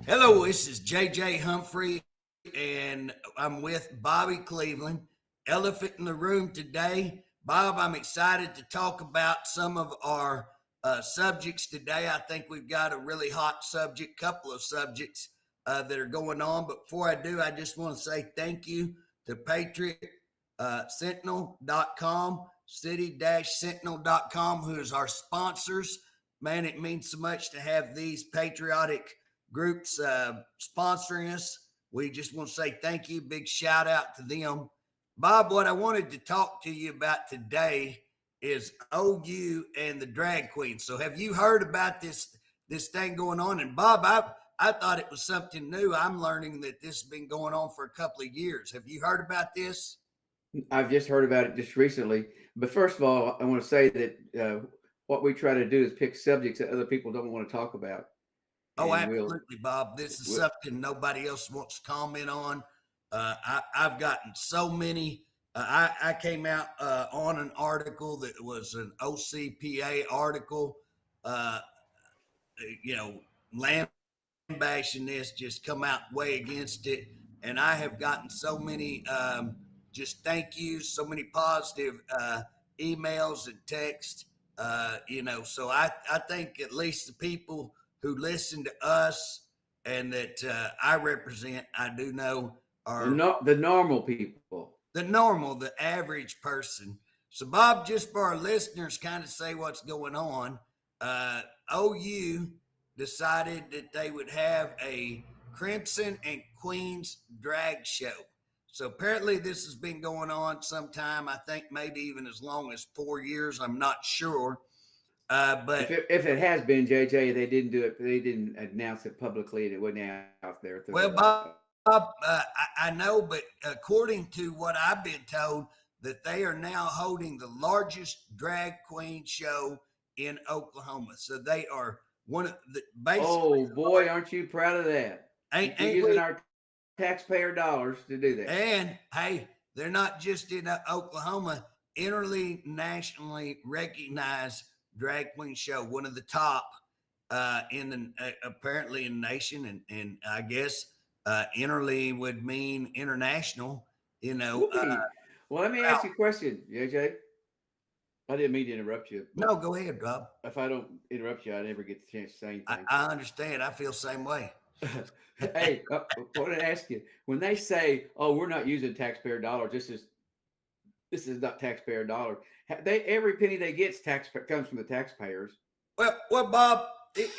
Hello, this is JJ Humphrey, and I'm with Bobby Cleveland. Elephant in the room today. Bob, I'm excited to talk about some of our subjects today. I think we've got a really hot subject, couple of subjects that are going on. But before I do, I just want to say thank you to Patriot Sentinel.com, city-sentinel.com, who is our sponsors. Man, it means so much to have these patriotic groups sponsoring us. We just want to say thank you. Big shout out to them. Bob, what I wanted to talk to you about today is OU and the drag queen. So have you heard about this thing going on? And Bob, I thought it was something new. I'm learning that this has been going on for a couple of years. Have you heard about this? I've just heard about it just recently. But first of all, I want to say that what we try to do is pick subjects that other people don't want to talk about. Oh, And absolutely, Bob. This is something nobody else wants to comment on. I've gotten so many. I came out on an article that was an OCPA article, uh, you know, land bashing this, just come out way against it. And I have gotten so many just thank yous, so many positive emails and texts, so I think at least the people who listen to us and that I represent, I do know are the normal people. the average person. So, Bob, just for our listeners, kind of say what's going on. OU decided that they would have a Crimson and Queens drag show. So apparently this has been going on sometime. I think maybe even as long as 4 years. I'm not sure. But if it has been, JJ, they didn't do it. They didn't announce it publicly, and it wasn't out there. Well, Bob, I know, but according to what I've been told, that they are now holding the largest drag queen show in Oklahoma. So they are one of the basically. Oh boy, aren't you proud of that? Ain't using we? Our taxpayer dollars to do that. And hey, they're not just in Oklahoma. Internationally recognized drag queen show, one of the top in the apparently in the nation, and I guess interly would mean international. Well, let me ask you a question, JJ. I didn't mean to interrupt you, No, but go ahead, Rob. if I don't interrupt you, I never get the chance to say anything. I understand. I feel the same way. Hey, I want to ask you, when they say, "Oh, we're not using taxpayer dollars. This is not taxpayer dollar." They every penny they get comes from the taxpayers. Well, Bob.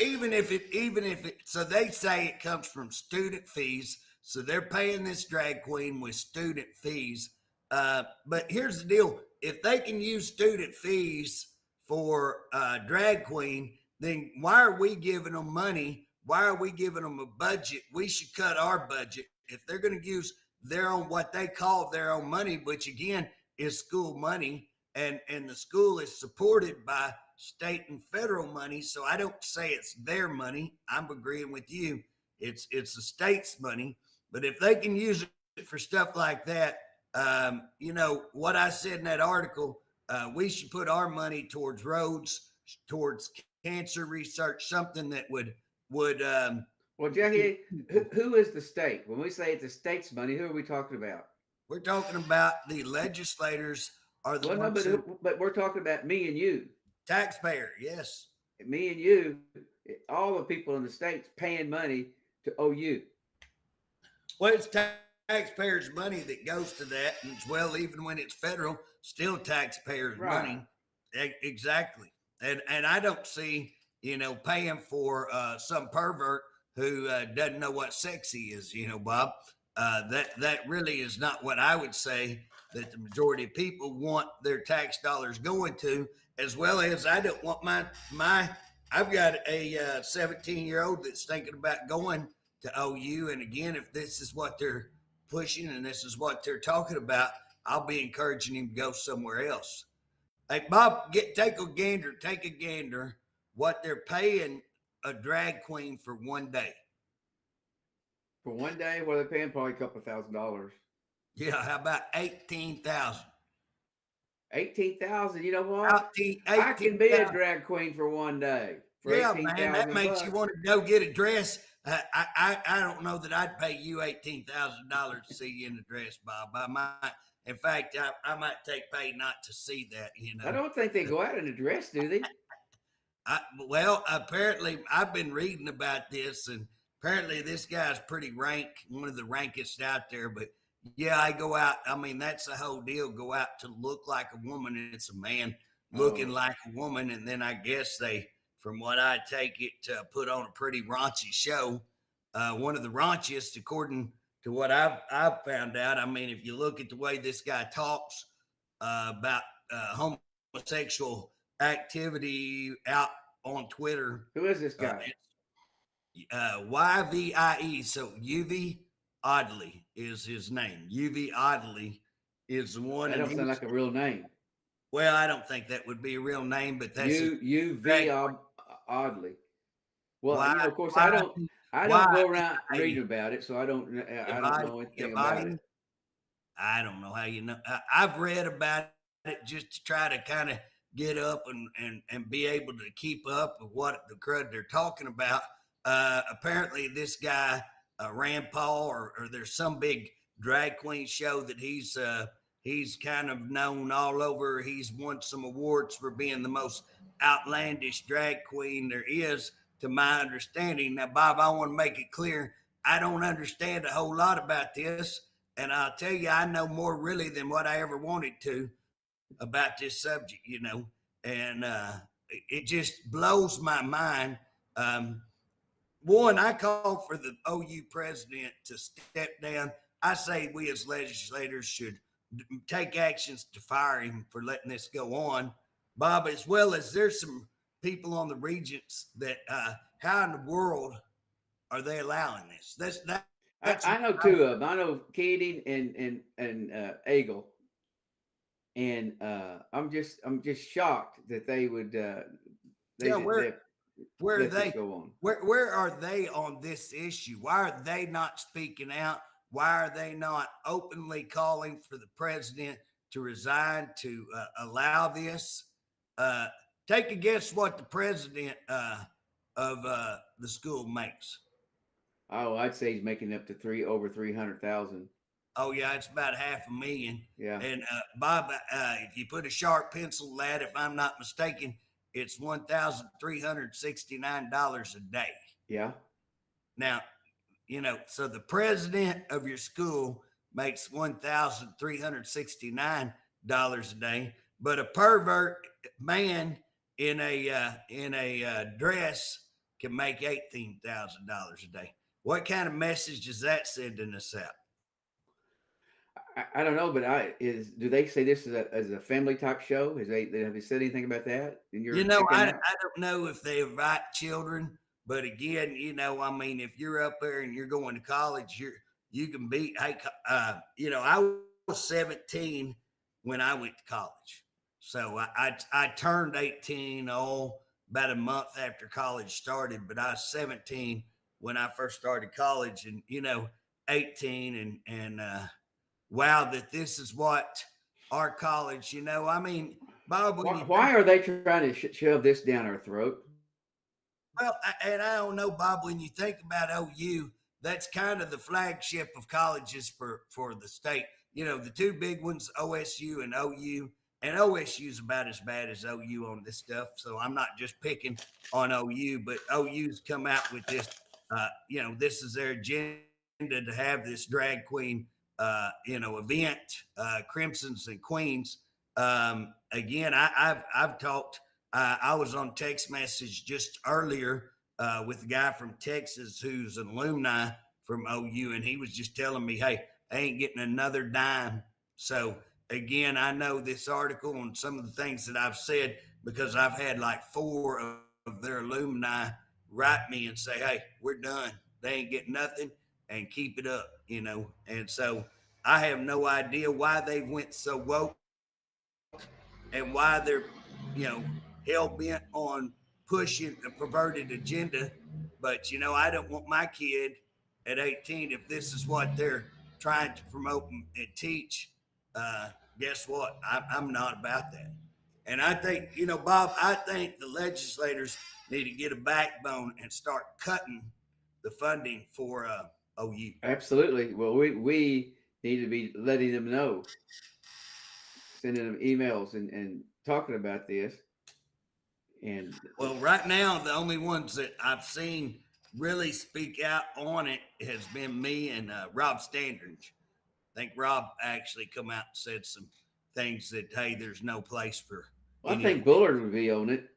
Even if it, so they say it comes from student fees. So they're paying this drag queen with student fees. But here's the deal: if they can use student fees for drag queen, then why are we giving them money? Why are we giving them a budget? We should cut our budget if they're going to use their own, what they call their own money, which again is school money, and the school is supported by state and federal money. So I don't say it's their money. I'm agreeing with you. It's the state's money. But if they can use it for stuff like that, what I said in that article, we should put our money towards roads, towards cancer research, something that would Well, Jackie, who is the state? When we say it's the state's money, who are we talking about? we're talking about the legislators are the Well, no, ones who but we're talking about me and you. taxpayer. Yes. Me and you, all the people in the states paying money to OU. Well, it's taxpayers' money that goes to that, and as well, even when it's federal, still taxpayers' Right. money. Exactly, and I don't see paying for some pervert who doesn't know what sexy is. Bob, that really is not what I would say that the majority of people want their tax dollars going to. As well as I don't want my I've got a 17-year-old that's thinking about going to OU. And again, if this is what they're pushing and this is what they're talking about, I'll be encouraging him to go somewhere else. Hey, Bob, take a gander what they're paying a drag queen for one day. For one day, what are they paying? Probably a couple $1,000. Yeah, how about 18,000? 18,000. You know what? I can be a drag queen for one day for Yeah, eighteen man, that thousand makes you bucks. want to go get a dress. I don't know that I'd pay you $18,000 to see you in a dress, Bob. I might, in fact, I might take pay not to see that. I don't think they go out in a dress, do they? Well, apparently I've been reading about this, and apparently this guy's pretty rank, one of the rankest out there. But yeah, I go out. I mean, that's the whole deal. Go out to look like a woman, and it's a man looking Oh, like a woman, and then I guess they, from what I take it, put on a pretty raunchy show. One of the raunchiest, according to what I've found out. I mean, if you look at the way this guy talks about homosexual activity out on Twitter. who is this guy? YVIE. So UV Oddly is his name. UV Oddly is the one. That And don't sound like a real name. well, I don't think that would be a real name, but that's UV oddly. Well, why, of course, why, I don't why go around reading about it, so I don't know anything about it. I don't know how you know. I've read about it just to try to kind of get up and be able to keep up with what the crud they're talking about. Apparently, this guy Rand Paul, or there's some big drag queen show that he's kind of known all over. He's won some awards for being the most outlandish drag queen there is, to my understanding. Now, Bob, I want to make it clear I don't understand a whole lot about this. And I'll tell you, I know more really than what I ever wanted to about this subject. And it just blows my mind. One, I call for the OU president to step down. I say we as legislators should take actions to fire him for letting this go on, Bob, as well as there's some people on the regents that, how in the world are they allowing this? That's I know two of them. I know Keating and Eagle, and I'm just shocked that they would they yeah. did Where are let this they? go on. Where are they on this issue? Why are they not speaking out? Why are they not openly calling for the president to resign to allow this? Uh, Take a guess what the president of the school makes. Oh, I'd say he's making up to over 300,000. Oh yeah, it's about 500,000. Yeah. And Bob, if you put a sharp pencil to that, if I'm not mistaken, it's $1,369 a day. Yeah. Now, so the president of your school makes $1,369 a day, but a pervert man in a dress can make $18,000 a day. What kind of message is that sending us out? I don't know, but do they say this as a family type show? Have they said anything about that in your checking I out? don't know if they invite children, but again, I mean, if you're up there and you're going to college, you can be. Hey, I was 17 when I went to college, so I turned 18 about a month after college started, but I was 17 when I first started college, and 18, and wow, that this is what our college. I mean, Bob, when you think. Why are they trying to shove this down our throat? Well, and I don't know, Bob. When you think about OU, that's kind of the flagship of colleges for the state. The two big ones, OSU and OU, and OSU is about as bad as OU on this stuff. So I'm not just picking on OU, but OU's come out with this. This is their agenda to have this drag queen, event, Crimsons and Queens. Again, I've talked. I was on text message just earlier with a guy from Texas who's an alumni from OU, and he was just telling me, "Hey, I ain't getting another dime." So again, I know this article and some of the things that I've said because I've had like 4 of their alumni write me and say, "Hey, we're done. They ain't getting nothing, and keep it up." And so I have no idea why they went so woke and why they're, you know, hell bent on pushing a perverted agenda. But I don't want my kid at 18, if this is what they're trying to promote and teach. Uh, Guess what? I'm not about that. And I think, Bob, I think the legislators need to get a backbone and start cutting the funding for OU. Absolutely. Well, we need to be letting them know, sending them emails and talking about this. And Well, right now, the only ones that I've seen really speak out on it has been me and Rob Standridge. I think Rob actually come out and said some things that, hey, there's no place for I any of think the. Bullard would be on it.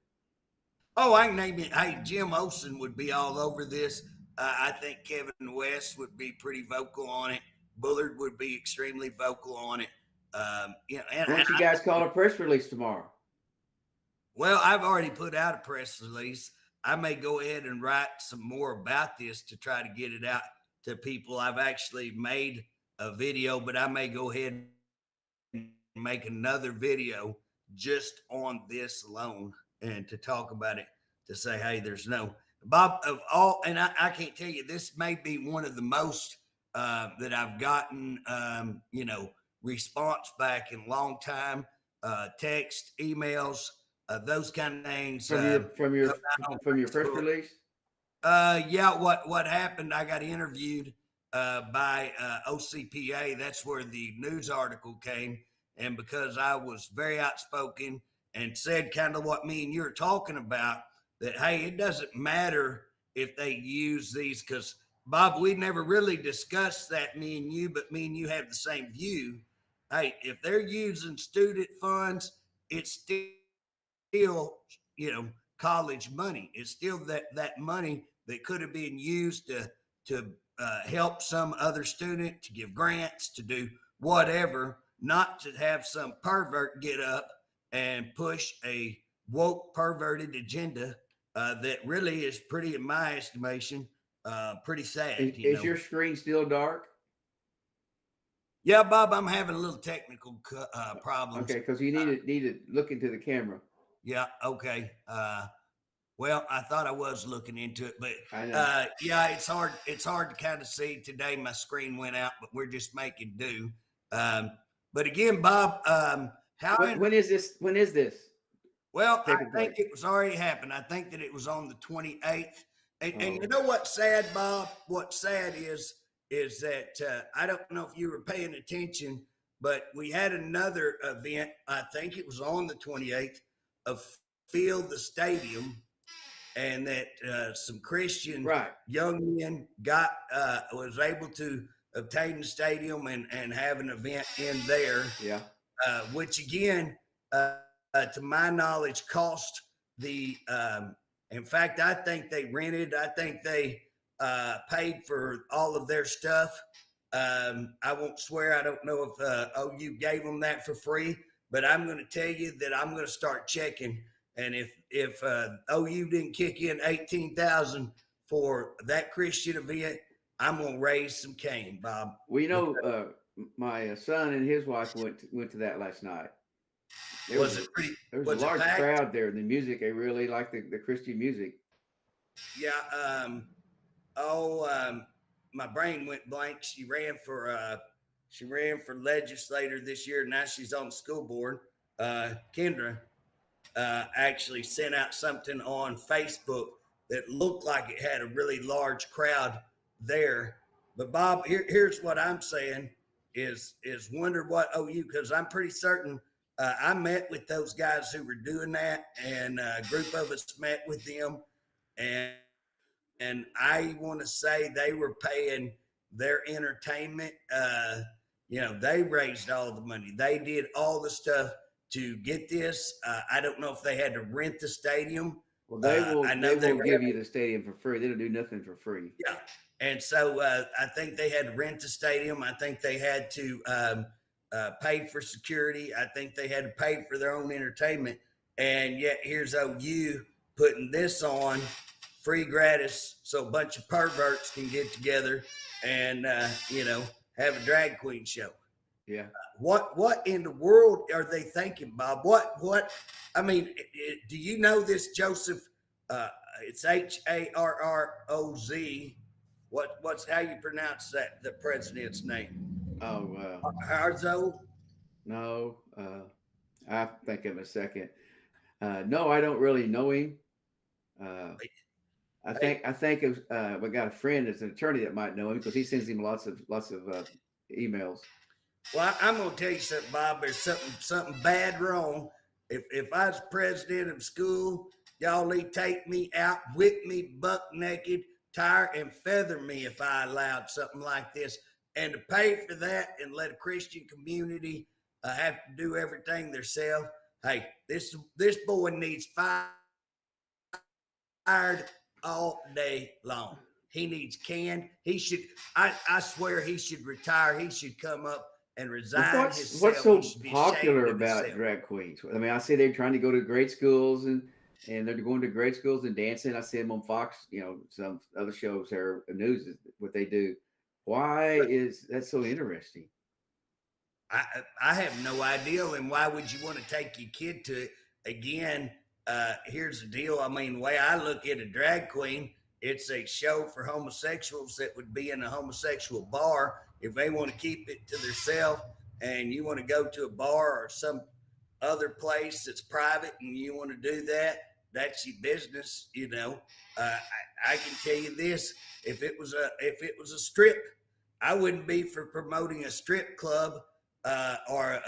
Oh, I can name it. Hey, Jim Olson would be all over this. I think Kevin West would be pretty vocal on it. Bullard would be extremely vocal on it. Why And don't you guys call a press release tomorrow? Well, I've already put out a press release. I may go ahead and write some more about this to try to get it out to people. I've actually made a video, but I may go ahead and make another video just on this alone and to talk about it, to say, hey, there's no Bob of all, and I can't tell you, this may be one of the most that I've gotten, response back in a long time, text, emails, those kind of things. From your from your Come out on from your press Facebook. release? Yeah, what happened? I got interviewed by OCPA. That's where the news article came, and because I was very outspoken and said kind of what me and you are talking about, that hey, it doesn't matter if they use these, because Bob, we never really discussed that, me and you, but me and you have the same view. Hey, if they're using student funds, it's still, college money. It's still that money that could have been used to help some other student, to give grants, to do whatever, not to have some pervert get up and push a woke perverted agenda that really is pretty, in my estimation, pretty sad. Is your screen still dark? Yeah, Bob, I'm having a little technical problems. Okay, because you need to look into the camera. Yeah, okay. Well, I thought I was looking into it, but I know. yeah, it's hard. It's hard to kind of see today. My screen went out, but we're just making do. But again, Bob, When is this? When is this well, I taking think place? it was already happened. I think that it was on the 28th. And Oh, you know what's sad, Bob? What's sad is is that I don't know if you were paying attention, but we had another event. I think it was on the 28th of Fill the Stadium, and that some Christian Right. young men was able to obtain the stadium and have an event in there, Yeah. which again, to my knowledge, cost the. In fact, I think they rented. I think they paid for all of their stuff. I won't swear. I don't know if OU gave them that for free, but I'm going to tell you that I'm going to start checking. And if OU didn't kick in 18,000 for that Christian event, I'm going to raise some cane, Bob. Well, you know, my son and his wife went to that last night. There Was was it pretty? there was a Was it large packed? crowd there. The music, they really liked the Christian music. Yeah. Oh, my brain went blank. She ran for legislator this year. Now she's on the school board. Kendra actually sent out something on Facebook that looked like it had a really large crowd there. But Bob, here's what I'm saying is wonder what OU, because I'm pretty certain I met with those guys who were doing that, and a group of us met with them, and I want to say they were paying their entertainment. They raised all the money. They did all the stuff to get this. I don't know if they had to rent the stadium. Well, I they know they will were. give you the stadium for free. They don't do nothing for free. Yeah. And so I think they had to rent the stadium. I think they had to pay for security. I think they had to pay for their own entertainment. And yet here's OU putting this on free gratis so a bunch of perverts can get together and, have a drag queen show. Yeah. What in the world are they thinking, Bob? I mean, do you know this, Joseph? It's Harroz. What's how you pronounce that? The president's name? Oh, Harzo. no. I think in a second. No, I don't really know him. Uh, I think it was, we got a friend that's an attorney that might know him because he sends him lots of emails. Well, I'm gonna tell you something, Bob. There's something bad wrong. If I was president of school, y'all take me out, whip me buck naked, tire and feather me if I allowed something like this. And to pay for that and let a Christian community have to do everything themselves. Hey, this boy needs fired all day long. He needs canned. He should. I swear he should retire. He should come up and resign What's himself. He so should be popular ashamed of about himself. drag queens? I mean, I see they're trying to go to great schools and they're going to great schools and dancing. I see them on Fox, some other shows or news is what they do. Why is that so interesting? I have no idea. And why would you want to take your kid to it? Again, here's the deal. I mean, the way I look at a drag queen, it's a show for homosexuals that would be in a homosexual bar. If they want to keep it to themselves and you want to go to a bar or some other place that's private and you want to do that, that's your business. I can tell you this: if it was a strip, I wouldn't be for promoting a strip club or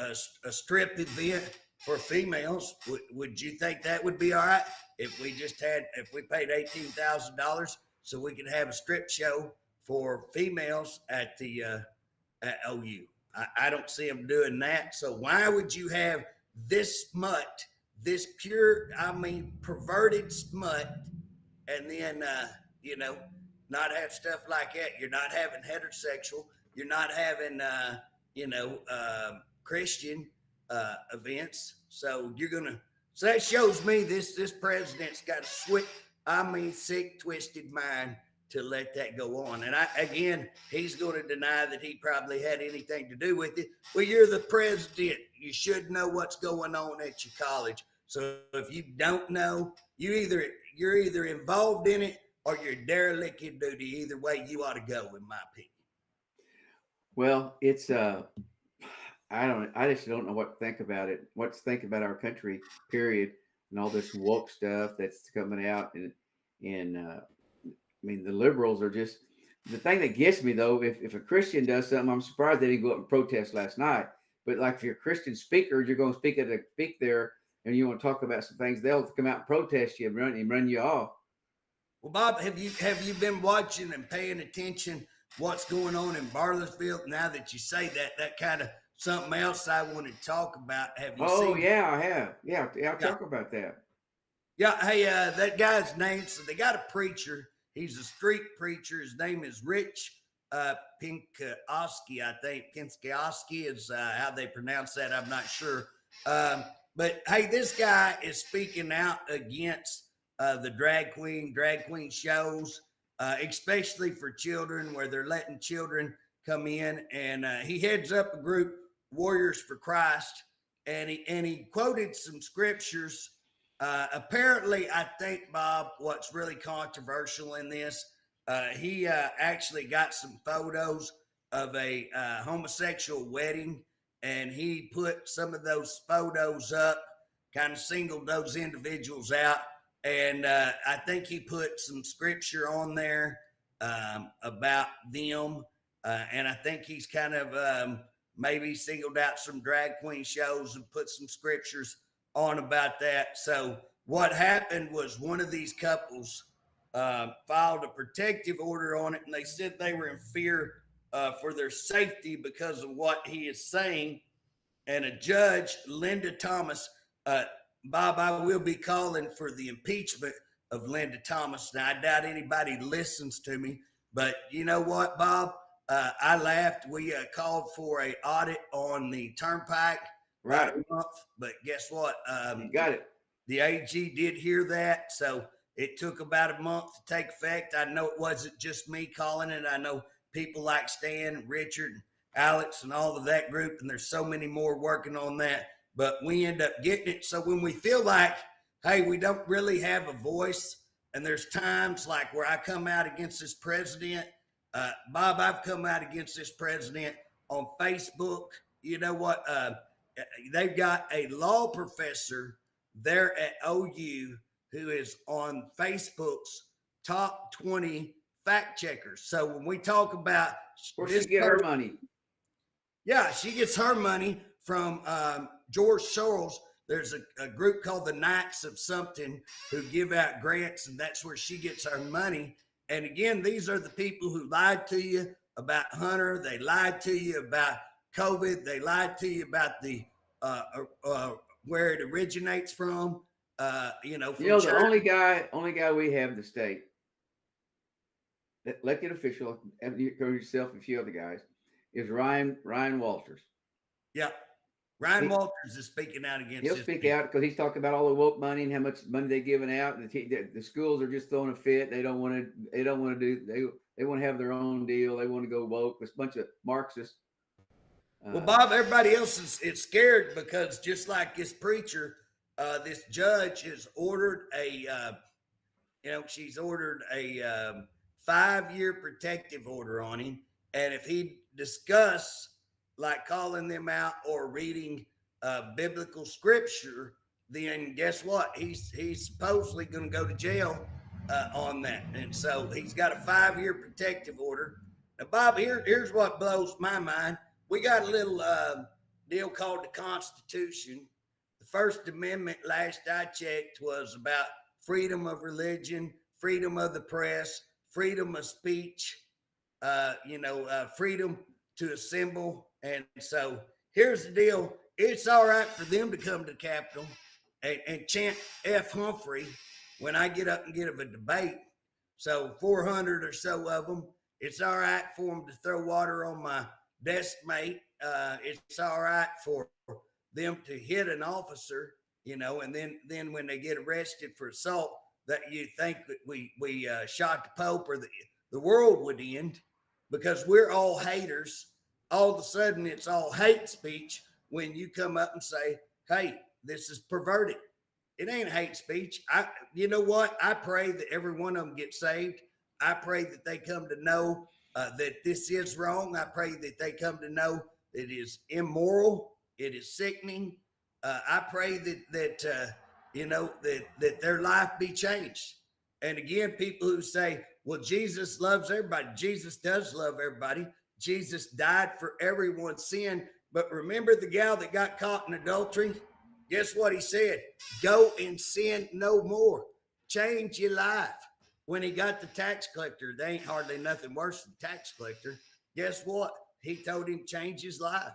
a strip event for females. Would you think that would be all right if we paid $18,000 so we could have a strip show for females at the at OU? I don't see them doing that. So why would you have this smut, this pure, I mean, perverted smut, and then not have stuff like that? You're not having heterosexual. You're not having Christian events. So that shows me this president's got a sick, twisted mind to let that go on. And he's going to deny that he probably had anything to do with it. Well, you're the president. You should know what's going on at your college. So if you don't know, you're either involved in it or you're derelict in duty. Either way, you ought to go, in my opinion. Well, it's I just don't know what to think about it. What to think about our country, period, and all this woke stuff that's coming out, and I mean the liberals are just The thing that gets me though, if a Christian does something, I'm surprised they didn't go up and protest last night. But like if you're a Christian speaker, you're going to speak there, and you want to talk about some things, they'll come out and protest you and run you off. Well, Bob, have you been watching and paying attention what's going on in Bartlesville? Now that you say that, that kind of something else I want to talk about. Have you Oh seen? yeah, I have. Yeah, I'll Yeah, talk about that. yeah. Hey, that guy's name. So they got a preacher. He's a street preacher. His name is Rich Pinkowski. I think Pinkowski is how they pronounce that. I'm not sure. Um, but hey, this guy is speaking out against the drag queen shows, especially for children, where they're letting children come in. And he heads up a group, Warriors for Christ, and he quoted some scriptures. Apparently, I think, Bob, what's really controversial in this, he actually got some photos of a homosexual wedding, and he put some of those photos up, kind of singled those individuals out. And I think he put some scripture on there about them. And I think he's kind of maybe singled out some drag queen shows and put some scriptures on about that. So what happened was one of these couples filed a protective order on it, and they said they were in fear for their safety because of what he is saying. And a judge, Linda Thomas, uh, Bob, I will be calling for the impeachment of Linda Thomas. Now, I doubt anybody listens to me, but you know what, Bob? I laughed. We called for a audit on the turnpike Right. about a month, but guess what? You got it. The AG did hear that, so it took about a month to take effect. I know it wasn't just me calling it. I know people like Stan, Richard, Alex, and all of that group, and there's so many more working on that. But we end up getting it. So when we feel like, hey, we don't really have a voice, and there's times like where I come out against this president, Bob, I've come out against this president on Facebook. You know what? They've got a law professor there at OU who is on Facebook's top 20 fact checkers. So when we talk about Where she get her money? Yeah, she gets her money from George Soros. There's a group called the Knights of something who give out grants, and that's where she gets her money. And again, these are the people who lied to you about Hunter. They lied to you about COVID. They lied to you about the where it originates from. From The only guy we have in the state, elected official, yourself and a few other guys, is Ryan Walters. Yeah. Ryan Walters is speaking out against. He'll speak out because he's talking about all the woke money and how much money they're giving out. The schools are just throwing a fit. They don't want to. They don't want to do. They want to have their own deal. They want to go woke. It's a bunch of Marxists. Well, Bob, everybody else is scared because just like this preacher, this judge has ordered she's ordered a 5-year protective order on him, and if he discuss like calling them out or reading biblical scripture, then guess what? He's supposedly going to go to jail on that, and so he's got a 5-year protective order. Now, Bob, here's what blows my mind. We got a little deal called the Constitution. The First Amendment, last I checked, was about freedom of religion, freedom of the press, freedom of speech, freedom to assemble. And so here's the deal. It's all right for them to come to the Capitol and chant F. Humphrey when I get up and give a debate. So 400 or so of them, it's all right for them to throw water on my desk mate. It's all right for them to hit an officer, and then when they get arrested for assault, that you think that we shot the Pope or the world would end because we're all haters. All of a sudden, it's all hate speech when you come up and say, hey, this is perverted. It ain't hate speech. You know what? I pray that every one of them gets saved. I pray that they come to know that this is wrong. I pray that they come to know that it is immoral. It is sickening. I pray that their life be changed. And again, people who say, Well, Jesus loves everybody. Jesus does love everybody. Jesus died for everyone's sin. But remember the gal that got caught in adultery? Guess what he said? Go and sin no more. Change your life. When he got the tax collector, they ain't hardly nothing worse than tax collector. Guess what? He told him change his life.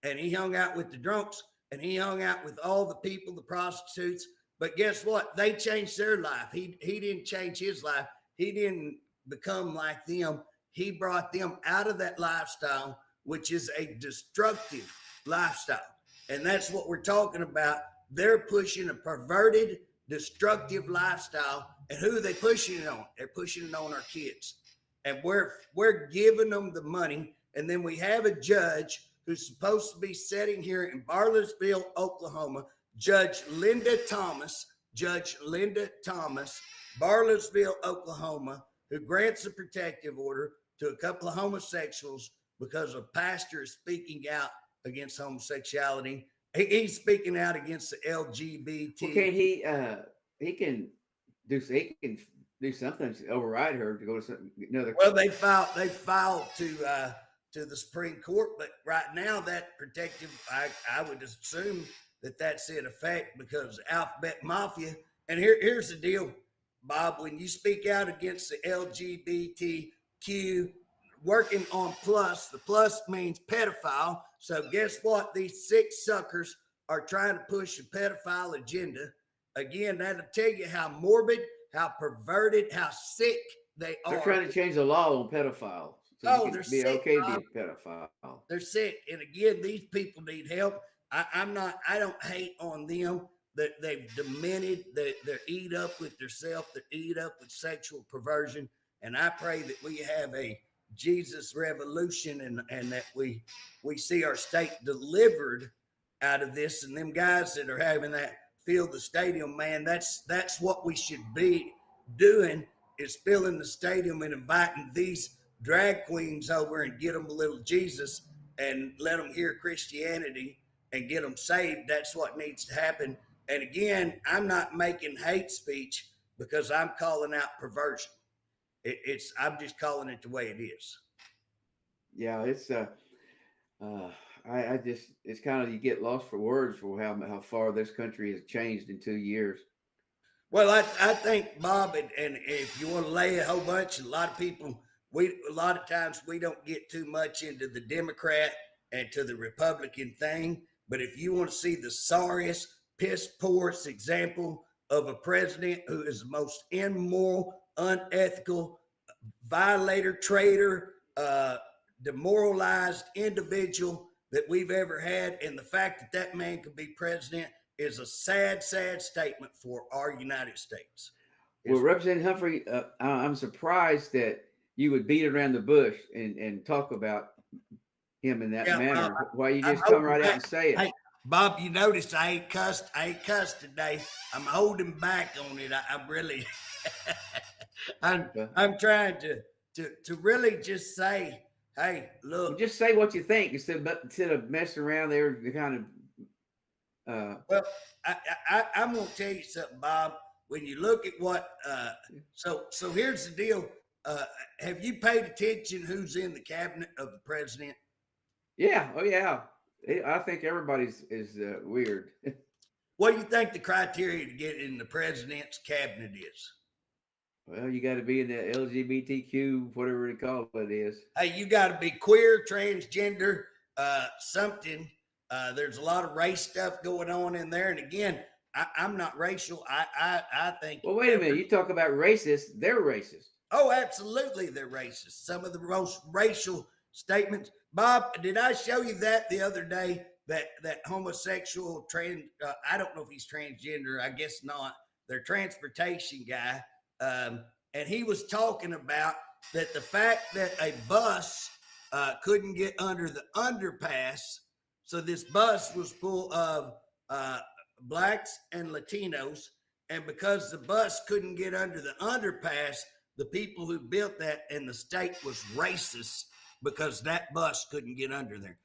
And he hung out with the drunks and he hung out with all the people, the prostitutes. But guess what? They changed their life. He didn't change his life. He didn't become like them. He brought them out of that lifestyle, which is a destructive lifestyle. And that's what we're talking about. They're pushing a perverted, destructive lifestyle. And who are they pushing it on? They're pushing it on our kids. And we're giving them the money. And then we have a judge who's supposed to be sitting here in Bartlesville, Oklahoma, Judge Linda Thomas, Bartlesville, Oklahoma, who grants a protective order to a couple of homosexuals because a pastor is speaking out against homosexuality. He's speaking out against the LGBT. Okay, he can do something to override her to go to another. Well, they filed to the Supreme Court, but right now that protective, I would assume that's in effect because Alphabet Mafia. And here's the deal, Bob. When you speak out against the LGBTQ, working on plus, the plus means pedophile. So guess what? These sick suckers are trying to push a pedophile agenda. Again, that'll tell you how morbid, how perverted, how sick they are. They're trying to change the law on pedophiles. So they're sick. Okay to be a pedophile. They're sick. And again, these people need help. I don't hate on them that they've demented, they're eat up with themselves, they're eat up with sexual perversion. And I pray that we have a Jesus revolution and that we see our state delivered out of this. And them guys that are having that fill the stadium, man, that's what we should be doing, is filling the stadium and inviting these drag queens over and get them a little Jesus and let them hear Christianity and get them saved. That's what needs to happen. And again, I'm not making hate speech because I'm calling out perversion. I'm just calling it the way it is. Yeah, it's it's kind of, you get lost for words for how far this country has changed in 2 years. Well, I think, Bob, and if you want to lay a whole bunch, a lot of times we don't get too much into the Democrat and to the Republican thing. But if you want to see the sorriest, piss poorest example of a president who is the most immoral, unethical, violator, traitor, demoralized individual that we've ever had, and the fact that man could be president is a sad, sad statement for our United States. Well, Representative Humphrey, I'm surprised that you would beat around the bush and talk about him in that manner. Why you just come right out and say it? Hey, Bob, you noticed I ain't cussed today. I'm holding back on it. I'm really, I'm trying to really just say, hey, look. Just say what you think instead of messing around there. The kind of. Well, I'm gonna tell you something, Bob. When you look at what, so here's the deal. Have you paid attention who's in the cabinet of the president? Yeah. Oh, yeah. I think everybody's is weird. What do you think the criteria to get in the president's cabinet is? Well, you got to be in the LGBTQ, whatever they call it is. Hey, you got to be queer, transgender, something. There's a lot of race stuff going on in there. And again, I'm not racial. I think. Well, wait a minute. You talk about racist. They're racist. Oh, absolutely, they're racist. Some of the most racial statements. Bob, did I show you that the other day? That homosexual I don't know if he's transgender. I guess not. Their transportation guy. And he was talking about that the fact that a bus couldn't get under the underpass. So this bus was full of blacks and Latinos. And because the bus couldn't get under the underpass, the people who built that in the state was racist because that bus couldn't get under there.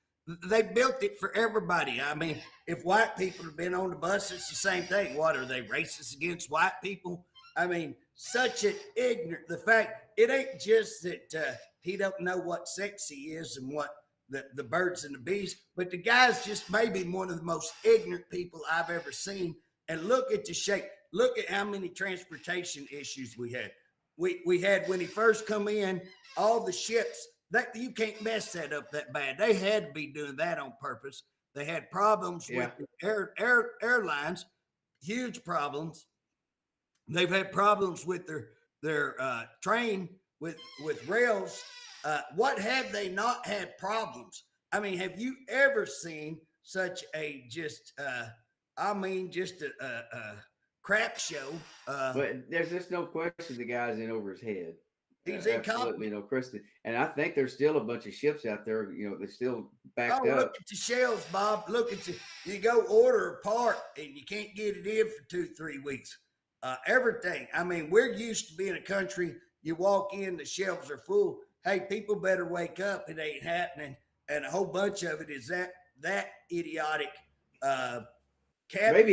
They built it for everybody. I mean, if white people have been on the bus, it's the same thing. What, are they racist against white people? I mean, such an ignorant. The fact it ain't just that he don't know what sexy is and what the birds and the bees, but the guy's just maybe one of the most ignorant people I've ever seen. And look at the shape. Look at how many transportation issues we had. We had when he first come in, all the ships that you can't mess that up that bad. They had to be doing that on purpose. They had problems Yeah. with the airlines, huge problems. They've had problems with their train with rails. What have they not had problems? I mean, have you ever seen such a just? I mean, just a crap show. But there's just no question the guy's in over his head. He's Absolutely incompetent. no question. And I think there's still a bunch of ships out there, they're still backed Oh, look up. at the shelves, Bob. Look at you go order a part and you can't get it in for 2, 3 weeks. Everything. I mean, we're used to being a country. You walk in, the shelves are full. Hey, people better wake up. It ain't happening. And a whole bunch of it is that idiotic uh, cabinet.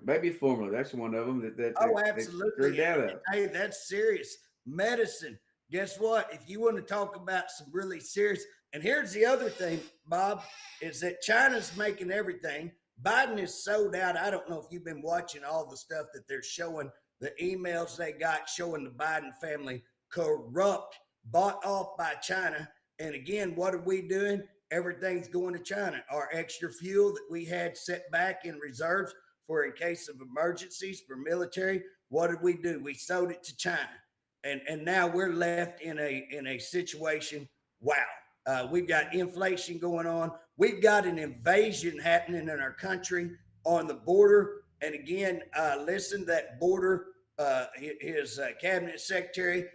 Baby formula. That's one of them Oh, they screwed absolutely. that up. Hey, that's serious. Medicine. Guess what? If you want to talk about some really serious, and here's the other thing, Bob, is that China's making everything. Biden is sold out. I don't know if you've been watching all the stuff that they're showing, the emails they got showing the Biden family corrupt, bought off by China. And again, what are we doing? Everything's going to China. Our extra fuel that we had set back in reserves for in case of emergencies for military, what did we do? We sold it to China. And now we're left in a situation. Wow, we've got inflation going on. We've got an invasion happening in our country on the border. And again, listen, that border, his cabinet secretary,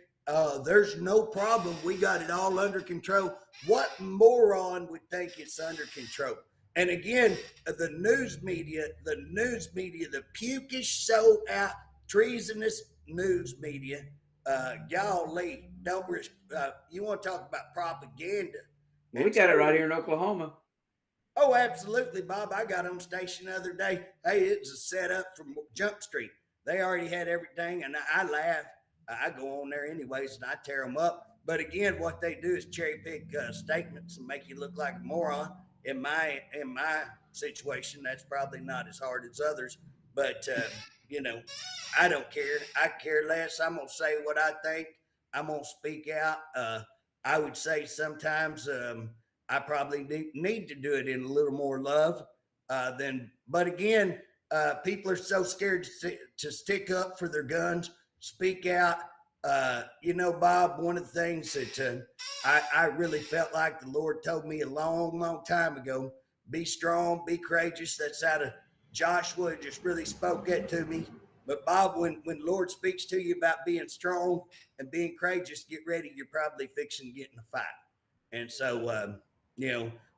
there's no problem. We got it all under control. What moron would think it's under control? And again, the news media, the pukish, sold out, treasonous news media. Golly, don't you want to talk about propaganda? Well, we And got it right so, here in Oklahoma. oh, absolutely, Bob. I got on station the other day. Hey, it's a setup from Jump Street. They already had everything, and I laugh. I go on there anyways, and I tear them up. But again, what they do is cherry pick statements and make you look like a moron. In my situation, that's probably not as hard as others, but you know, I don't care. I care less. I'm gonna say what I think. I'm gonna speak out. I would say sometimes I probably need to do it in a little more love than. But again, people are so scared to stick up for their guns, speak out. Bob, one of the things that I really felt like the Lord told me a long, long time ago: be strong, be courageous. That's out of Joshua. It just really spoke that to me. But Bob, when the Lord speaks to you about being strong and being courageous, get ready. You're probably fixing to get in a fight. And so,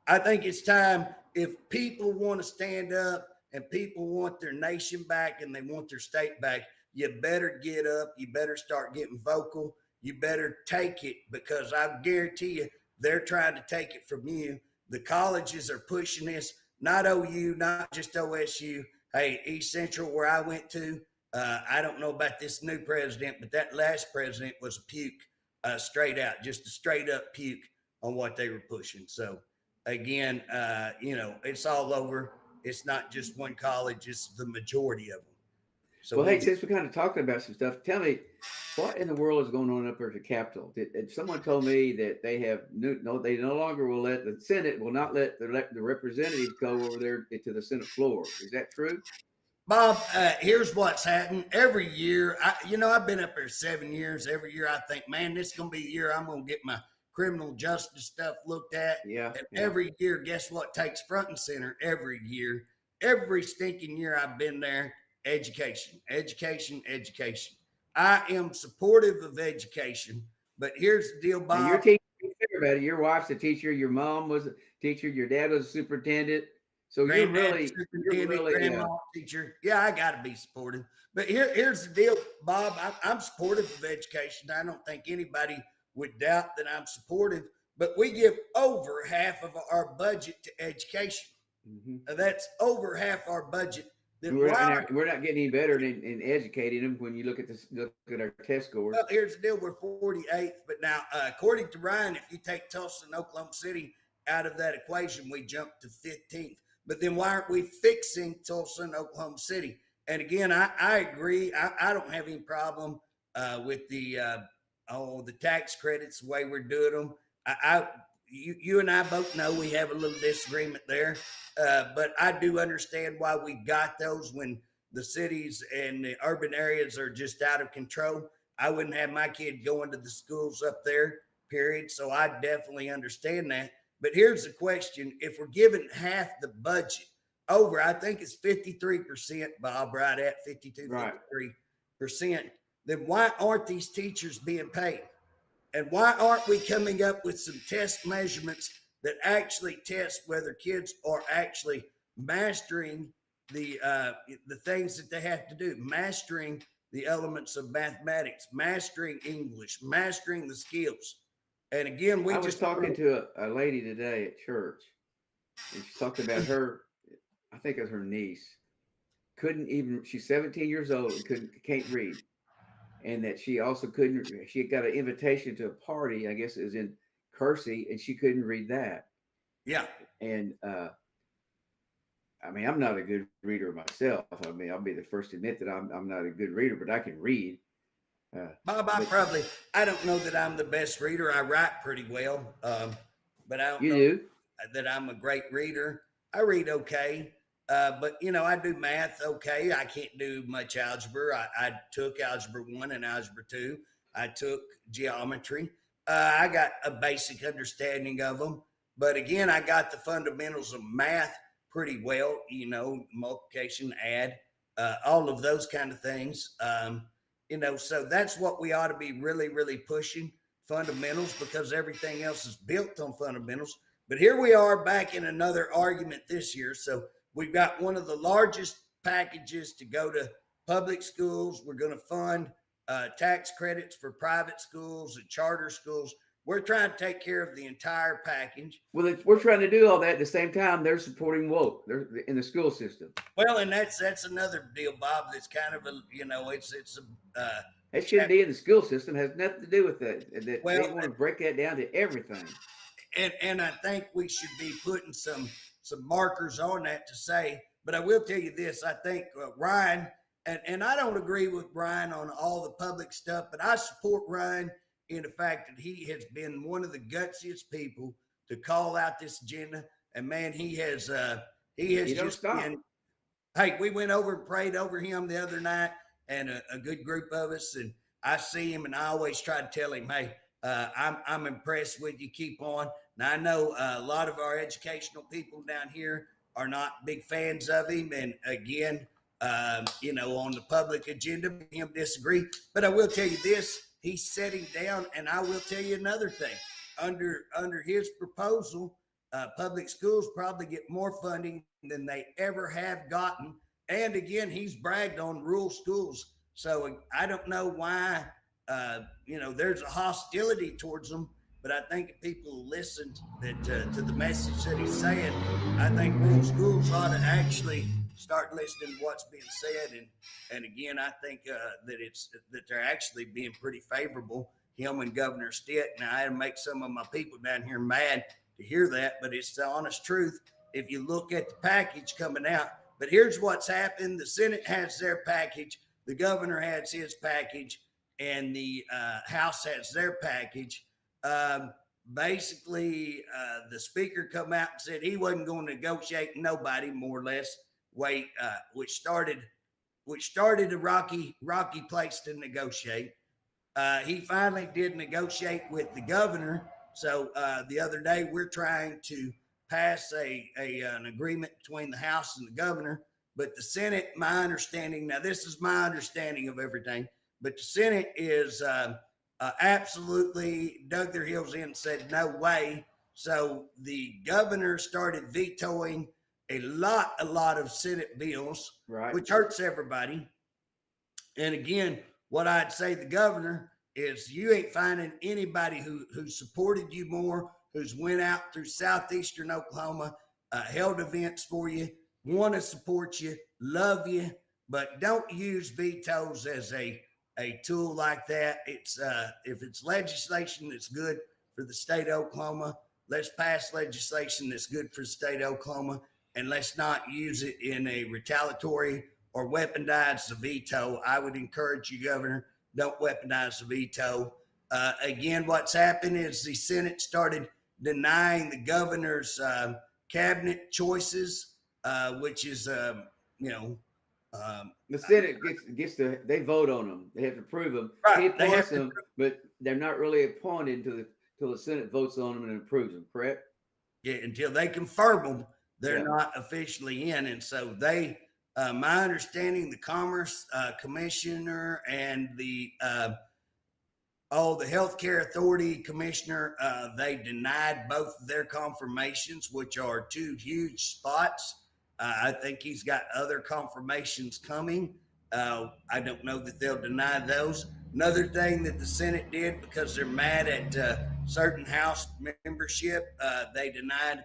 I think it's time if people want to stand up and people want their nation back and they want their state back, you better get up. You better start getting vocal. You better take it because I guarantee you they're trying to take it from you. The colleges are pushing this, not OU, not just OSU. Hey, East Central, where I went to, I don't know about this new president, but that last president was a puke, straight out, just a straight up puke on what they were pushing. So again, it's all over. It's not just one college; it's the majority of them. So Well, hey, we since we're kind of talking about some stuff, tell me what in the world is going on up there at the Capitol? Someone told me that they they no longer will let the Senate will not let the representatives go over there to the Senate floor. Is that true? Bob, here's what's happened. Every year, I've been up there 7 years. Every year, I think, man, this is gonna be the year I'm gonna get my criminal justice stuff looked at. Yeah, And yeah. every year, guess what takes front and center? Every year, every stinking year I've been there, education, education, education. I am supportive of education, but here's the deal, Now your Bob. teacher, be fair about it. Your wife's a teacher. Your mom was a teacher. Your dad was a superintendent. So Granddad, you're superintendent, really, grandma, teacher. Yeah, I got to be supportive. But here's the deal, Bob. I'm supportive of education. I don't think anybody would doubt that I'm supportive. But we give over half of our budget to education. mm-hmm. That's over half our budget then why? We're not getting any better in educating them when you look at this, look at our test scores. Well, here's the deal: we're 48th, but now, according to Ryan, if you take Tulsa and Oklahoma City out of that equation, we jump to 15th. But then why aren't we fixing Tulsa and Oklahoma City? And again, I agree. I don't have any problem with the tax credits the way we're doing them. You and I both know we have a little disagreement there, but I do understand why we got those when the cities and the urban areas are just out of control. I wouldn't have my kid going to the schools up there, period. So I definitely understand that. But here's the question: if we're giving half the budget over, I think it's 53%, Bob, right at 52, Right. 53%, then why aren't these teachers being paid? And why aren't we coming up with some test measurements that actually test whether kids are actually mastering the things that they have to do, mastering the elements of mathematics, mastering English, mastering the skills? And again, I was talking to a lady today at church, and she talked about her, I think it was her niece, couldn't even, she's 17 years old and can't read. And that she also couldn't, she got an invitation to a party, I guess it was in Kersey, and she couldn't read that. Yeah. And I mean, I'm not a good reader myself. I mean, I'll be the first to admit that I'm not a good reader, but I can read. Bob, I don't know that I'm the best reader. I write pretty well, but I don't know that I'm a great reader. I read okay, but I do math okay. I can't do much algebra. I took algebra 1 and algebra 2. I took geometry. I got a basic understanding of them, but again, I got the fundamentals of math pretty well. Multiplication, add, all of those kind of things. So that's what we ought to be really, really pushing, fundamentals, because everything else is built on fundamentals. But here we are back in another argument this year. So we've got one of the largest packages to go to public schools. We're going to fund tax credits for private schools and charter schools. We're trying to take care of the entire package. Well, we're trying to do all that at the same time. They're supporting woke. They're in the school system. Well, and that's another deal, Bob. That's kind of it shouldn't be in the school system. It has nothing to do with that. They want to break that down to everything. And I think we should be putting some markers on that to say. But I will tell you this: I think Ryan, and I don't agree with Ryan on all the public stuff, but I support Ryan in the fact that he has been one of the gutsiest people to call out this agenda. And man, he has just been. Hey, we went over and prayed over him the other night, and a good group of us. And I see him, and I always try to tell him, "Hey, I'm impressed with you. Keep on." Now I know a lot of our educational people down here are not big fans of him, and again, on the public agenda, him disagree. But I will tell you this: he's sitting down, and I will tell you another thing. Under his proposal, public schools probably get more funding than they ever have gotten. And again, he's bragged on rural schools. So I don't know why, there's a hostility towards them. But I think if people listen to the message that he's saying, I think rural schools ought to actually start listening to what's being said. And again, I think that they're actually being pretty favorable, him and Governor Stitt. Now, I had to make some of my people down here mad to hear that, but it's the honest truth. If you look at the package coming out, but here's what's happened: the Senate has their package, the governor has his package, and the House has their package. Basically, the speaker come out and said he wasn't going to negotiate nobody, more or less. Which started a rocky place to negotiate. He finally did negotiate with the governor. So the other day, we're trying to pass an agreement between the House and the governor. But the Senate, my understanding, now this is my understanding of everything, but the Senate is absolutely dug their heels in and said, no way. So the governor started vetoing a lot of Senate bills, right, which hurts everybody. And again, what I'd say the governor is, you ain't finding anybody who supported you more, who's went out through southeastern Oklahoma, held events for you, want to support you, love you, but don't use vetoes as a tool like that. It's if it's legislation that's good for the state of Oklahoma, let's pass legislation that's good for the state of Oklahoma, and let's not use it in a retaliatory or weaponize the veto. I would encourage you, Governor, don't weaponize the veto. Again, what's happened is the Senate started denying the governor's cabinet choices, which is, you know, The Senate gets to they vote on them. They have to prove them. He right. They appoints have to, them, but they're not really appointed until the Senate votes on them and approves them. Correct? yeah, until they confirm them, they're Yeah. not officially in. And so they, my understanding, the Commerce Commissioner and the Healthcare Authority Commissioner, they denied both of their confirmations, which are two huge spots. I think he's got other confirmations coming. I don't know that they'll deny those. Another thing that the Senate did, because they're mad at certain House membership, they denied.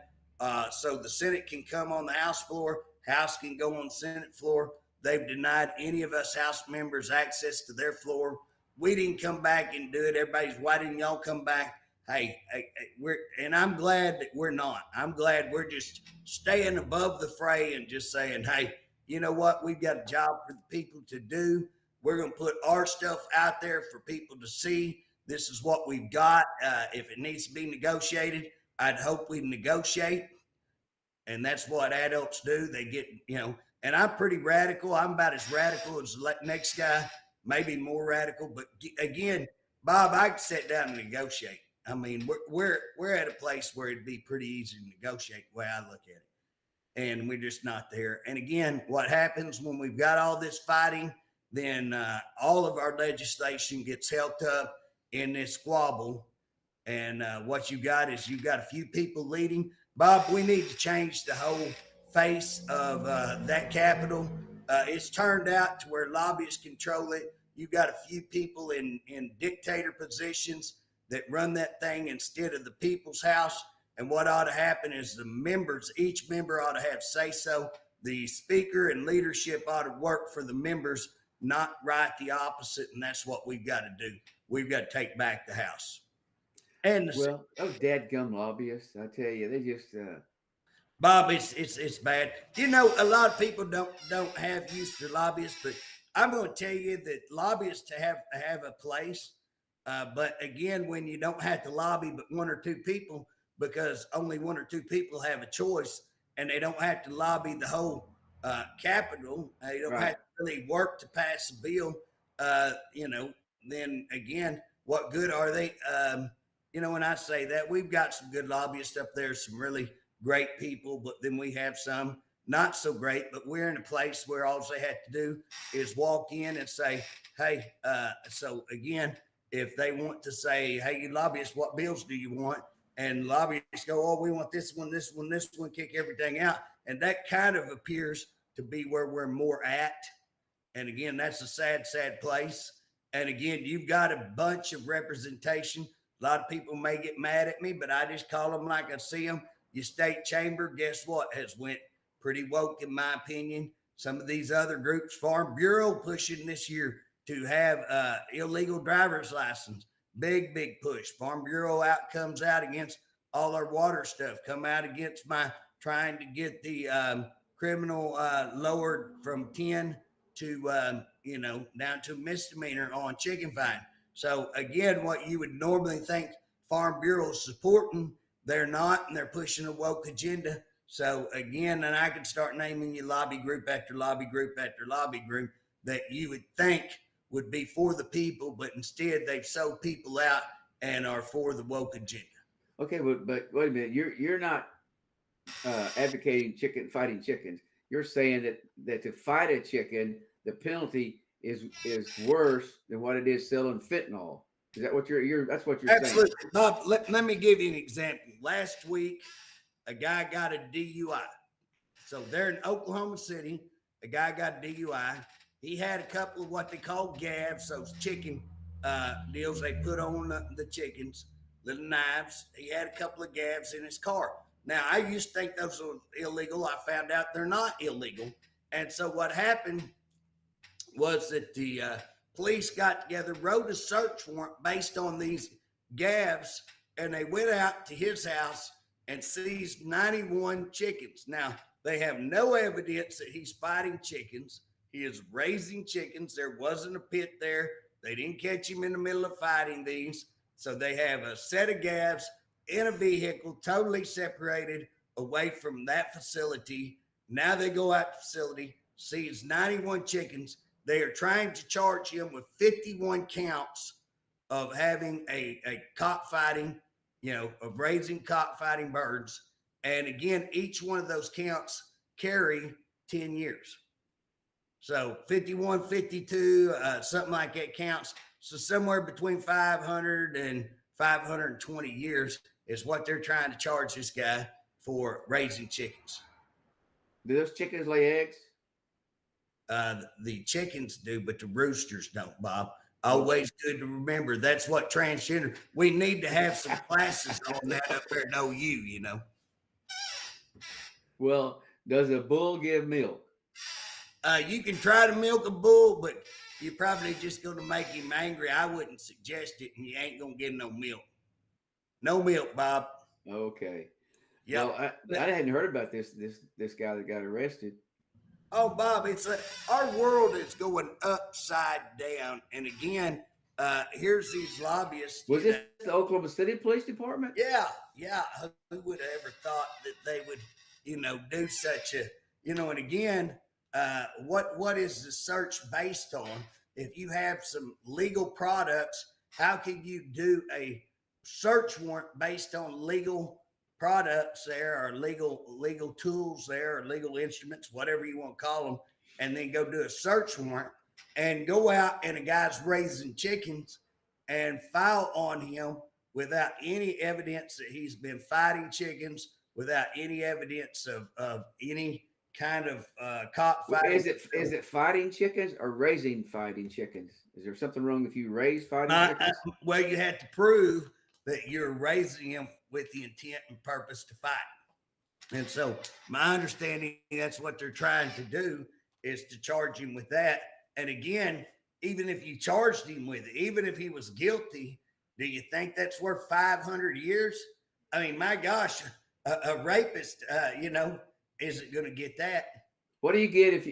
So the Senate can come on the House floor, House can go on the Senate floor. They've denied any of us House members access to their floor. We didn't come back and do it. Everybody's, why didn't y'all come back? Hey, and I'm glad that we're not. I'm glad we're just staying above the fray and just saying, hey, you know what? We've got a job for the people to do. We're going to put our stuff out there for people to see. This is what we've got. If it needs to be negotiated, I'd hope we negotiate. And that's what adults do. They get, and I'm pretty radical. I'm about as radical as the next guy, maybe more radical. But again, Bob, I can sit down and negotiate. I mean, we're at a place where it'd be pretty easy to negotiate the way I look at it. And we're just not there. And again, what happens when we've got all this fighting, then all of our legislation gets held up in this squabble. And what you got is you got a few people leading. Bob, we need to change the whole face of that Capitol. It's turned out to where lobbyists control it. You got a few people in dictator positions that run that thing instead of the people's house. And what ought to happen is the members, each member ought to have say so. The speaker and leadership ought to work for the members, not right the opposite. And that's what we've got to do. We've got to take back the house. And Well, those dadgum lobbyists, I tell you, they just Bob, it's bad. A lot of people don't have use for lobbyists, but I'm going to tell you that lobbyists have a place. But again, when you don't have to lobby but one or two people, because only one or two people have a choice, and they don't have to lobby the whole Capitol, they don't have to really work to pass a bill. Then again, what good are they? When I say that, we've got some good lobbyists up there, some really great people, but then we have some not so great. But we're in a place where all they have to do is walk in and say, hey, so again, if they want to say, hey, you lobbyists, what bills do you want? And lobbyists go, oh, we want this one, this one, this one, kick everything out. And that kind of appears to be where we're more at. And again, that's a sad, sad place. And again, you've got a bunch of representation. A lot of people may get mad at me, but I just call them like I see them. Your state chamber, guess what, has went pretty woke in my opinion. Some of these other groups, Farm Bureau pushing this year to have illegal driver's license. Big push. Farm Bureau comes out against all our water stuff. Come out against my trying to get the criminal lowered from 10 to down to misdemeanor on chicken fine. So again, what you would normally think Farm Bureau is supporting, they're not, and they're pushing a woke agenda. So again, and I could start naming you lobby group after lobby group after lobby group that you would think would be for the people, but instead they've sold people out and are for the woke agenda. Okay, but wait a minute. You're not advocating fighting chickens. You're saying that to fight a chicken, the penalty is worse than what it is selling fentanyl. Is that what you're that's what you're Absolutely. saying? Bob, let me give you an example. Last week, a guy got a DUI. So they're in Oklahoma City. A guy got a DUI. He had a couple of what they call gabs, those chicken deals they put on the chickens, little knives. He had a couple of gabs in his car. Now, I used to think those were illegal. I found out they're not illegal. And so what happened was that the police got together, wrote a search warrant based on these gaffes, and they went out to his house and seized 91 chickens. Now, they have no evidence that he's fighting chickens. He is raising chickens. There wasn't a pit there. They didn't catch him in the middle of fighting these. So they have a set of gaffes in a vehicle, totally separated away from that facility. Now they go out to the facility, seize 91 chickens. They are trying to charge him with 51 counts of having a cockfighting, of raising cockfighting birds. And again, each one of those counts carry 10 years. So 51, 52, something like that counts. So somewhere between 500 and 520 years is what they're trying to charge this guy for raising chickens. Do those chickens lay eggs? The chickens do, but the roosters don't, Bob. Always good to remember. That's what transgender. We need to have some classes on that up there at OU. Well, does a bull give milk? You can try to milk a bull, but you're probably just going to make him angry. I wouldn't suggest it, and you ain't going to get no milk. No milk, Bob. Okay. Yeah. Well, I hadn't heard about this guy that got arrested. Oh, Bob, it's our world is going upside down. And again, here's these lobbyists. Was this the Oklahoma City Police Department? Yeah. Who would have ever thought that they would, do such a, and again, what is the search based on? If you have some legal products, how can you do a search warrant based on legal products there, or legal tools there, or legal instruments, whatever you want to call them, and then go do a search warrant and go out and a guy's raising chickens and file on him without any evidence that he's been fighting chickens, without any evidence of any kind of cockfighting. Is it fighting chickens or raising fighting chickens? Is there something wrong if you raise fighting chickens? Well, you have to prove that you're raising them with the intent and purpose to fight. And so my understanding, that's what they're trying to do, is to charge him with that. And again, even if you charged him with it, even if he was guilty, do you think that's worth 500 years? I mean, my gosh, a rapist, isn't going to get that. What do you get if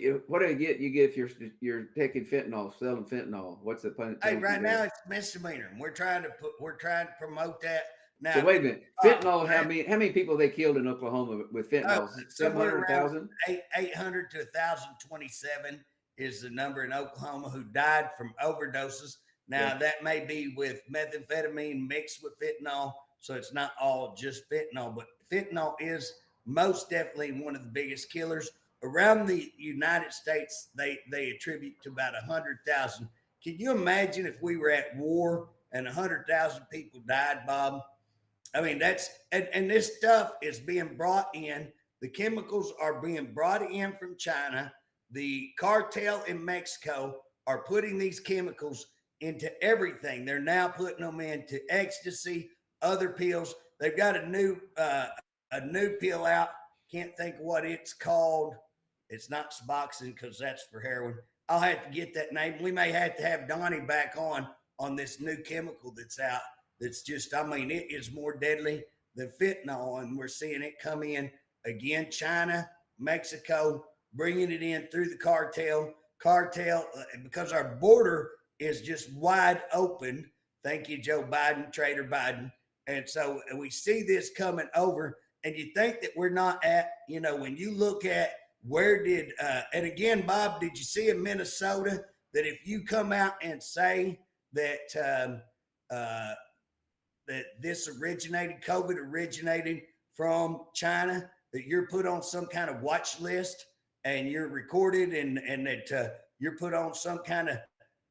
you're taking fentanyl, selling fentanyl? What's the penalty? Hey, right now it's misdemeanor. We're trying to promote that. Now, so wait a minute. Fentanyl, how many people they killed in Oklahoma with fentanyl? 700,000? 800 to 1,027 is the number in Oklahoma who died from overdoses. Now, that may be with methamphetamine mixed with fentanyl, so it's not all just fentanyl, but fentanyl is most definitely one of the biggest killers. Around the United States, they attribute to about 100,000. Can you imagine if we were at war and 100,000 people died, Bob? I mean, and this stuff is being brought in. The chemicals are being brought in from China. The cartel in Mexico are putting these chemicals into everything. They're now putting them into ecstasy, other pills. They've got a new pill out. Can't think of what it's called. It's not Suboxone because that's for heroin. I'll have to get that name. We may have to have Donnie back on this new chemical that's out. That's just, it is more deadly than fentanyl. And we're seeing it come in again, China, Mexico, bringing it in through the cartel, because our border is just wide open. Thank you, Joe Biden, Trader Biden. And so we see this coming over, and you think that we're not at, when you look at where did, and again, Bob, did you see in Minnesota that if you come out and say that, that this COVID originated from China, that you're put on some kind of watch list and you're recorded and that you're put on some kind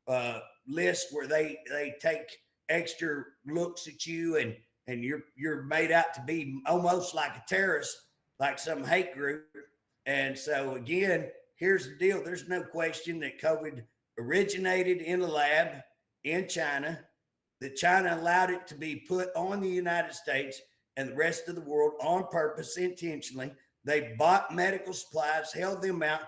of list where they take extra looks at you and you're made out to be almost like a terrorist, like some hate group. And so again, here's the deal. There's no question that COVID originated in a lab in China, that China allowed it to be put on the United States and the rest of the world on purpose, intentionally. They bought medical supplies, held them out,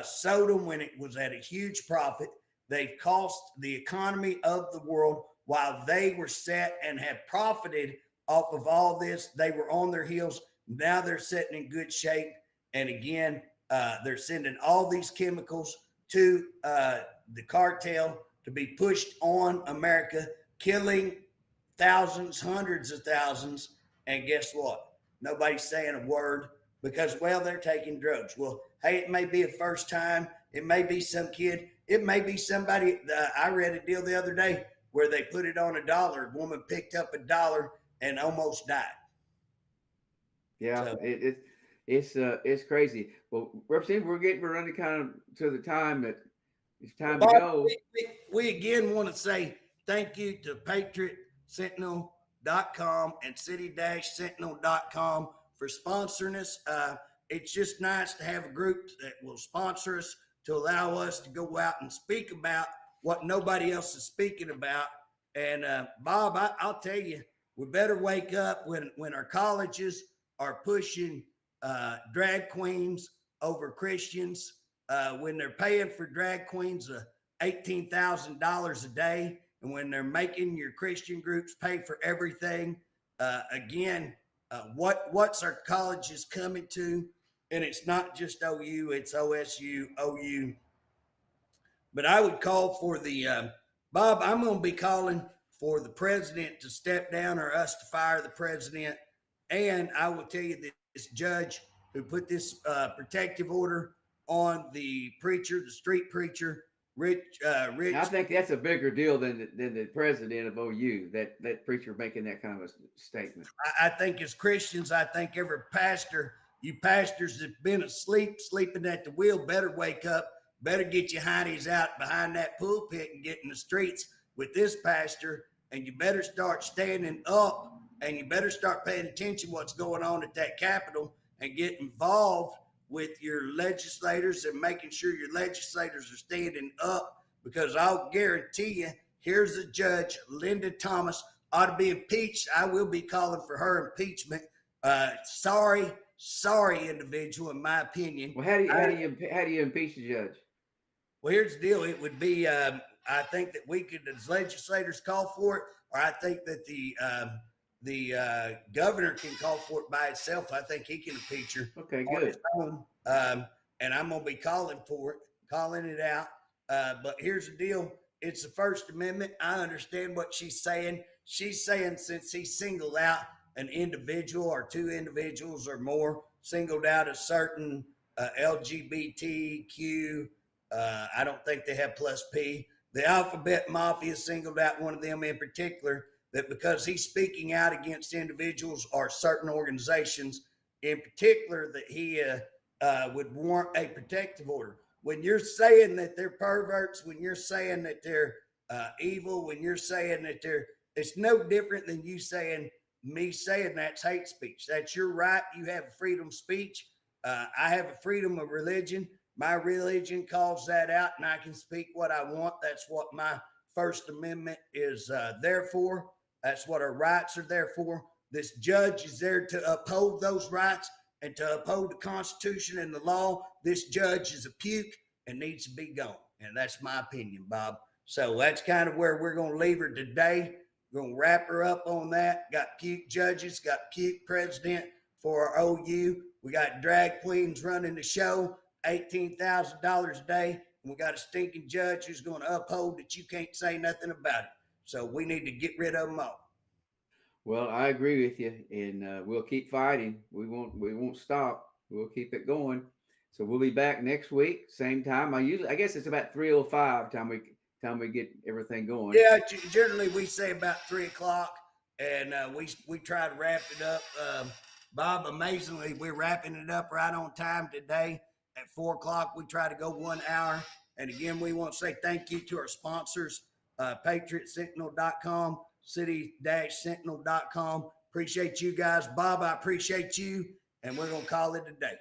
sold them when it was at a huge profit. They've cost the economy of the world while they were set and have profited off of all this. They were on their heels. Now they're sitting in good shape. And again, they're sending all these chemicals to the cartel to be pushed on America, killing thousands, hundreds of thousands. And guess what? Nobody's saying a word because, well, they're taking drugs. Well, hey, it may be a first time. It may be some kid. It may be somebody. I read a deal the other day where they put it on $1. A woman picked up $1 and almost died. Yeah, so, it's crazy. Well, Representative, we're running kind of to the time that it's time to go. We again want to say thank you to PatriotSentinel.com and City-Sentinel.com for sponsoring us. It's just nice to have a group that will sponsor us to allow us to go out and speak about what nobody else is speaking about. And Bob, I'll tell you, we better wake up when our colleges are pushing drag queens over Christians, when they're paying for drag queens $18,000 a day, and when they're making your Christian groups pay for everything. What's our colleges coming to? And it's not just OU, it's OSU, OU. But I would call for the, Bob, I'm going to be calling for the president to step down or us to fire the president. And I will tell you that this judge who put this protective order on the preacher, the street preacher, Rich. I think that's a bigger deal than the president of OU, that preacher making that kind of a statement. I think as Christians, I think every pastor, you pastors that been asleep, sleeping at the wheel, better wake up, better get your hindies out behind that pulpit and get in the streets with this pastor, and you better start standing up, and you better start paying attention to what's going on at that Capitol and get involved with your legislators and making sure your legislators are standing up, because I'll guarantee you, here's a judge, Linda Thomas, ought to be impeached. I will be calling for her impeachment. Sorry individual, in my opinion. Well, how do you impeach the judge? Well, here's the deal. It would be, I think that we could, as legislators, call for it, or I think that the governor can call for it by itself. I think he can impeach her. Okay, good. And I'm going to be calling it out. But here's the deal. It's the First Amendment. I understand what she's saying. She's saying since he singled out an individual or two individuals or more, singled out a certain LGBTQ, I don't think they have plus P. The Alphabet Mafia singled out one of them in particular, that because he's speaking out against individuals or certain organizations in particular, that he would warrant a protective order. When you're saying that they're perverts, when you're saying that they're evil, when you're saying that it's no different than me saying that's hate speech. That's your right. You have freedom of speech. I have a freedom of religion. My religion calls that out, and I can speak what I want. That's what my First Amendment is there for. That's what our rights are there for. This judge is there to uphold those rights and to uphold the Constitution and the law. This judge is a puke and needs to be gone. And that's my opinion, Bob. So that's kind of where we're going to leave her today. We're going to wrap her up on that. Got puke judges, got puke president for our OU. We got drag queens running the show, $18,000 a day. And we got a stinking judge who's going to uphold that you can't say nothing about it. So we need to get rid of them all. Well, I agree with you, and we'll keep fighting. We won't stop. We'll keep it going. So we'll be back next week, same time. I guess it's about 3:05 time we get everything going. Yeah, generally we say about 3:00, and we try to wrap it up. Bob, amazingly, we're wrapping it up right on time today. At 4:00, we try to go 1 hour. And again, we want to say thank you to our sponsors, PatriotSentinel.com, City-Sentinel.com. Appreciate you guys. Bob, I appreciate you. And we're going to call it a day.